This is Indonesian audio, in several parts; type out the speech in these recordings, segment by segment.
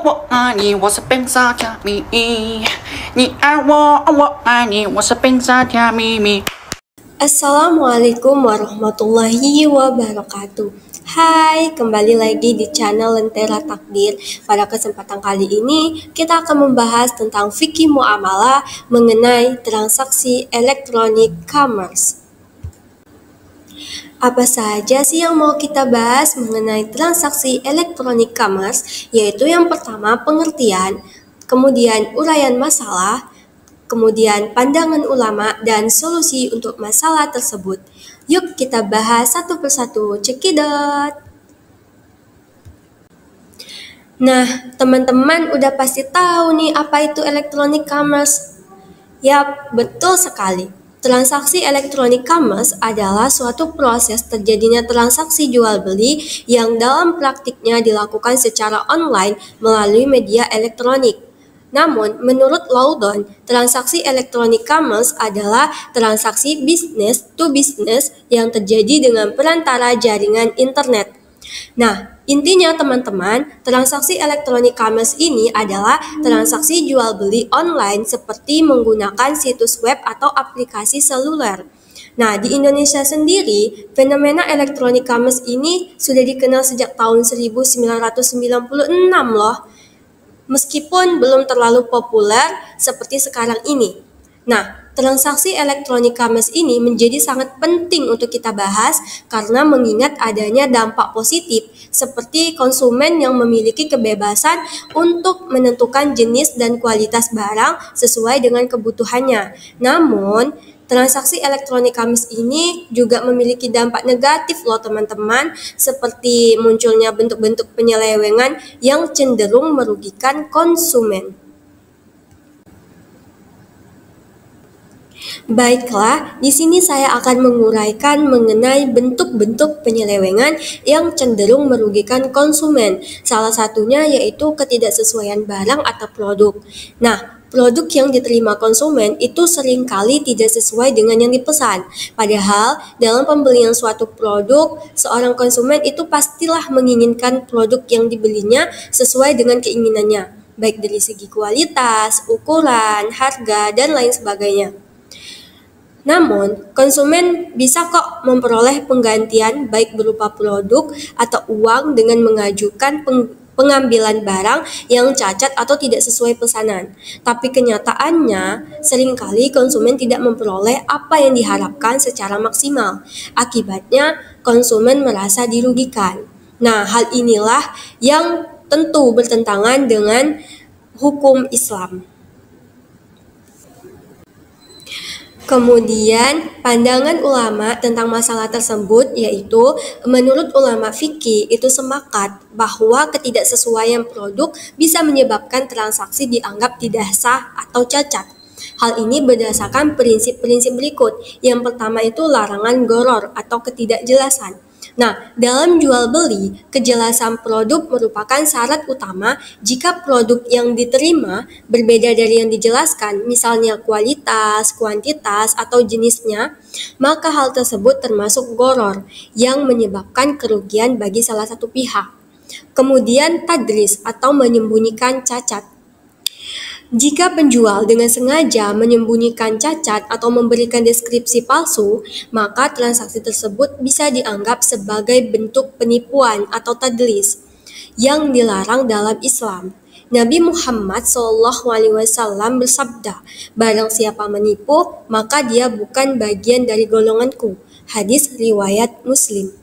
我爱你，我是本萨加咪，你爱我，我爱你，我是本萨加咪。 Assalamualaikum warahmatullahi wabarakatuh. Hai, kembali lagi di channel Lentera Takdir. Pada kesempatan kali ini, kita akan membahas tentang fikih muamalah mengenai transaksi elektronik commerce. Apa saja sih yang mau kita bahas mengenai transaksi elektronik commerce? Yaitu yang pertama pengertian, kemudian uraian masalah, kemudian pandangan ulama dan solusi untuk masalah tersebut. Yuk kita bahas satu persatu, cekidot. Nah, teman-teman udah pasti tahu nih apa itu electronic commerce. Yap, betul sekali. Transaksi elektronik commerce adalah suatu proses terjadinya transaksi jual beli yang dalam praktiknya dilakukan secara online melalui media elektronik. Namun, menurut Loudon, transaksi elektronik commerce adalah transaksi business to business yang terjadi dengan perantara jaringan internet. Nah, intinya teman-teman, transaksi elektronik commerce ini adalah transaksi jual beli online seperti menggunakan situs web atau aplikasi seluler. Nah, di Indonesia sendiri, fenomena elektronik commerce ini sudah dikenal sejak tahun 1996 loh. Meskipun belum terlalu populer seperti sekarang ini. Nah, transaksi elektronik commerce ini menjadi sangat penting untuk kita bahas karena mengingat adanya dampak positif seperti konsumen yang memiliki kebebasan untuk menentukan jenis dan kualitas barang sesuai dengan kebutuhannya. Namun, transaksi elektronik commerce ini juga memiliki dampak negatif loh teman-teman, seperti munculnya bentuk-bentuk penyelewengan yang cenderung merugikan konsumen. Baiklah, di sini saya akan menguraikan mengenai bentuk-bentuk penyelewengan yang cenderung merugikan konsumen. Salah satunya yaitu ketidaksesuaian barang atau produk. Nah, produk yang diterima konsumen itu seringkali tidak sesuai dengan yang dipesan. Padahal, dalam pembelian suatu produk, seorang konsumen itu pastilah menginginkan produk yang dibelinya sesuai dengan keinginannya, baik dari segi kualitas, ukuran, harga, dan lain sebagainya. Namun, konsumen bisa kok memperoleh penggantian baik berupa produk atau uang dengan mengajukan pengambilan barang yang cacat atau tidak sesuai pesanan. Tapi kenyataannya, seringkali konsumen tidak memperoleh apa yang diharapkan secara maksimal. Akibatnya, konsumen merasa dirugikan. Nah, hal inilah yang tentu bertentangan dengan hukum Islam. Kemudian, pandangan ulama tentang masalah tersebut yaitu menurut ulama fikih itu sepakat bahwa ketidaksesuaian produk bisa menyebabkan transaksi dianggap tidak sah atau cacat. Hal ini berdasarkan prinsip-prinsip berikut. Yang pertama itu larangan gharar atau ketidakjelasan. Nah, dalam jual beli, kejelasan produk merupakan syarat utama jika produk yang diterima berbeda dari yang dijelaskan, misalnya kualitas, kuantitas, atau jenisnya, maka hal tersebut termasuk gharar yang menyebabkan kerugian bagi salah satu pihak. Kemudian tadlis atau menyembunyikan cacat. Jika penjual dengan sengaja menyembunyikan cacat atau memberikan deskripsi palsu, maka transaksi tersebut bisa dianggap sebagai bentuk penipuan atau tadlis yang dilarang dalam Islam. Nabi Muhammad SAW bersabda, "Barang siapa menipu, maka dia bukan bagian dari golonganku." Hadis riwayat Muslim.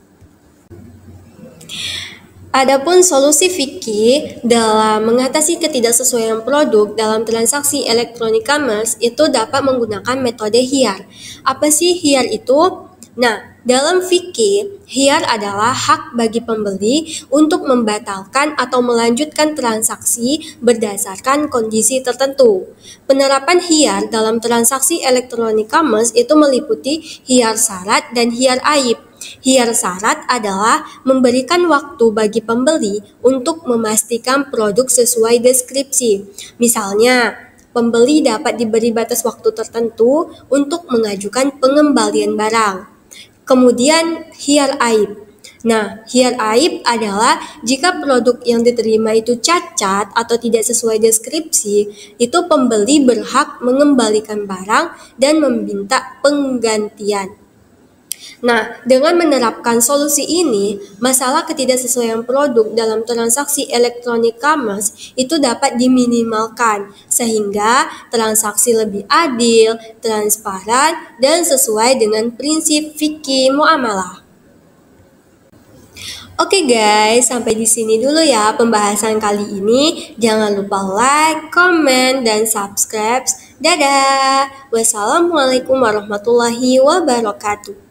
Adapun solusi fikih dalam mengatasi ketidaksesuaian produk dalam transaksi elektronik commerce itu dapat menggunakan metode hiyar. Apa sih hiyar itu? Nah, dalam fikih, hiyar adalah hak bagi pembeli untuk membatalkan atau melanjutkan transaksi berdasarkan kondisi tertentu. Penerapan hiyar dalam transaksi elektronik commerce itu meliputi hiyar syarat dan hiyar aib. Hiyar syarat adalah memberikan waktu bagi pembeli untuk memastikan produk sesuai deskripsi. Misalnya, pembeli dapat diberi batas waktu tertentu untuk mengajukan pengembalian barang. Kemudian, hiyar aib. Nah, hiar aib adalah jika produk yang diterima itu cacat atau tidak sesuai deskripsi, itu pembeli berhak mengembalikan barang dan meminta penggantian. Nah, dengan menerapkan solusi ini, masalah ketidaksesuaian produk dalam transaksi electronic commerce itu dapat diminimalkan, sehingga transaksi lebih adil, transparan, dan sesuai dengan prinsip fikih muamalah. Oke guys, sampai di sini dulu ya pembahasan kali ini. Jangan lupa like, comment, dan subscribe. Dadah. Wassalamualaikum warahmatullahi wabarakatuh.